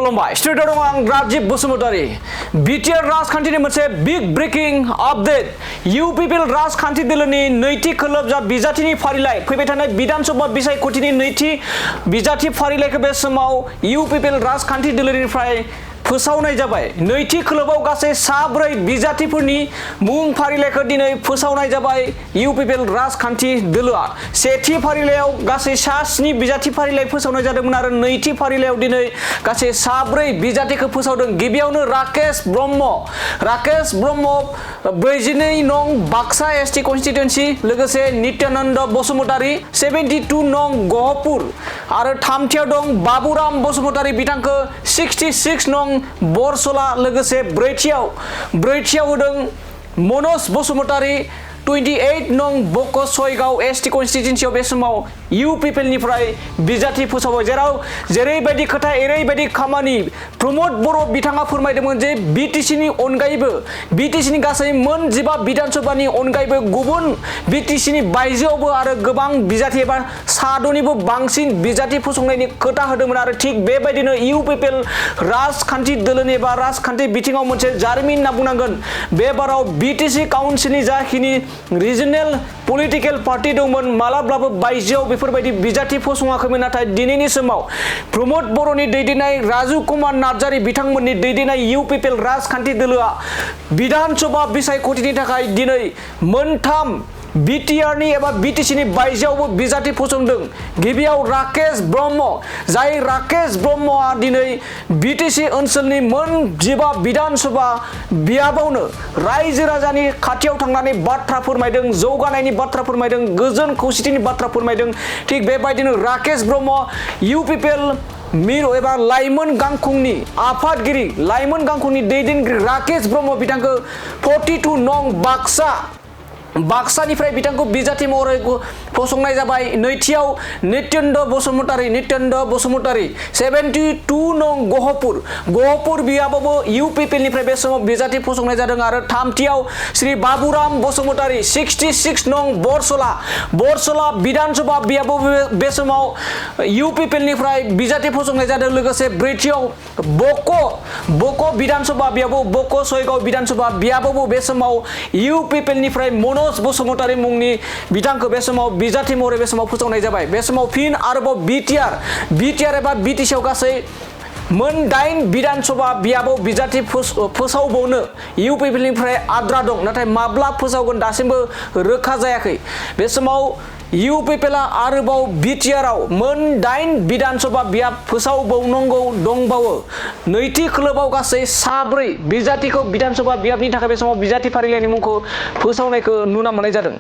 खुलुमबाय स्टुडिअ दं आं राजिब बसुमतारी बिटिआर राजखान्थिनि मोनसे बिग ब्रेकिं आपडेट इउपिपिएल राजखान्थि दोलोनि नैथि खोलोब जा बिजाथिनि फारिलाइ फैबाय थानाय विधानसभा बिसायख'थिनि नैथि बिजाथि फारिलाइखौ बे समाव इउपिपिएल राजखान्थि दोलोनिफ्राय फोसावनाय जाबाय नैथि खोलोबाव गासै साब्रै बिजाथिफोरनि मुं फारिलाइखौ दिनै फोसावनाय जाबाय इउपिपिएल राजखान्थि दोलोआ सेथि फारिलाइयाव गासै स्नि बिजाथि फारिलाइ फोसावनाय जादोंमोन आरो नैथि फारिलाइयाव दिनै गासै साब्रै बिजाथिखौ फोसावदों गिबियावनो राकेश ब्रह्म 42 नं बाक्सा एसटि कन्स्टिट्युएन्सि लोगोसे नित्यानन्द बसुमतारी 72 नं गहपुर आरो थामथियाव दं बाबुराम बसुमतारी बिथांखौ 66 नं बरसला लोगोसे ब्रैथियाव होदों मनज बसुमतारी 28 नं बक सयगाव एसटि कन्स्टिट्युएन्सियाव बे समाव इउपिपिएल निफ्राय बिजाथि फोसावबाय जेराव जेरैबायदि खोथा एरैबायदि खामानि प्रमद बर' बिथाङा फोरमायदोंमोन जे बिटिसिनि अनगायैबो बिटिसिनि गासै मोन 15 विधानसभानि अनगायैबो गुबुन बिटिसिनि बायजोआवबो आरो गोबां बिजाथि एबा सादनिबो बांसिन बिजाथि फसंनायनि खोथा होदोंमोन आरो थिग बेबायदिनो इउपिपिएल राजखान्थि दोलोनि एबा राजखान्थि बिथिङाव मोनसे जारिमिन होनना बुंनांगोन बे बाराव बिटिसि काउन्सिलनि जाखिनि रिजनेल पलिटिकेल पार्टी दंमोन मालाब्लाबो बायजोआव बेफोरबायदि बिजाथि फसङाखैमोन नाथाय दिनैनि समाव प्रमद बर'नि दैदेननाय राजु कुमार नार्जारी बिथांमोननि दैदेननाय इउपिपिएल राजखान्थि दोलोआ विधानसभा बिसायख'थिनि थाखाय दिनै मोनथाम बिटिआरनि एबा बिटिसिनि बायजोआवबो बिजाथि फसंदों गिबियाव राकेश ब्रह्म जाय राकेश ब्रह्मआ दिनै बिटिसि ओनसोलनि मोन 15 विधानसभा बियाबावनो रायजो राजानि खाथियाव थांनानै बाथ्रा फोरमायदों जौगानायनि बाथ्रा फोरमायदों गोजोन खौसेथिनि बाथ्रा फोरमायदों थिग बेबायदिनो राकेश ब्रह्म इउपिपिएल मिरु एबा लाइमोन गांखंनि आफादगिरि लाइमोन गांखंनि दैदेनगिरि राकेश ब्रह्म बिथांखौ 42 नं बाक्सानिफ्राय बिथांखौ बिजाथि महरै फसंनाय जाबाय नैथियाव नित्यानन्द बसुमतारी 72 नं गहपुर बियाबावबो इउपिपिएल निफ्राय बे समाव बिजाथि फसंनाय जादों आरो थामथियाव श्री बाबुराम बसुमतारी 66 नं बरसला विधानसभा बियाबावबो बे समाव इउपिपिएल निफ्राय बिजाथि फसंनाय जादों लोगोसे ब्रैथियाव बक विधानसभा बियाबाव बक सयगाव विधानसभा बियाबावबो बे समाव इउपिपिएल निफ्राय मनज बसुमतारी मुंनि बिथांखौ बे समाव बिजाथि महरै बे समाव फोसावनाय जाबाय बे समाव फिन आरोबाव बिटिआर एबा बिटिसिआव गासै मोन 8 विधानसभा बियाबाव बिजाथि फोसावबावनो इउपिपिएल निफ्राय आद्रा दं नाथाय माब्ला फोसावगोन दासिमबो रोखा जायाखै बे समाव इउपिपिएलआ आरोबाव बिटिआरआव मोन 8 विधानसभा बियाब फोसावबावनांगौ दंबावो नैथि खोलोबाव गासै साब्रै बिजाथिखौ विधानसभा बियाबनि थाखाय बे समाव बिजाथि फारिलाइनि मुंखौ फोसावनायखौ नुनो मोननाय जादों।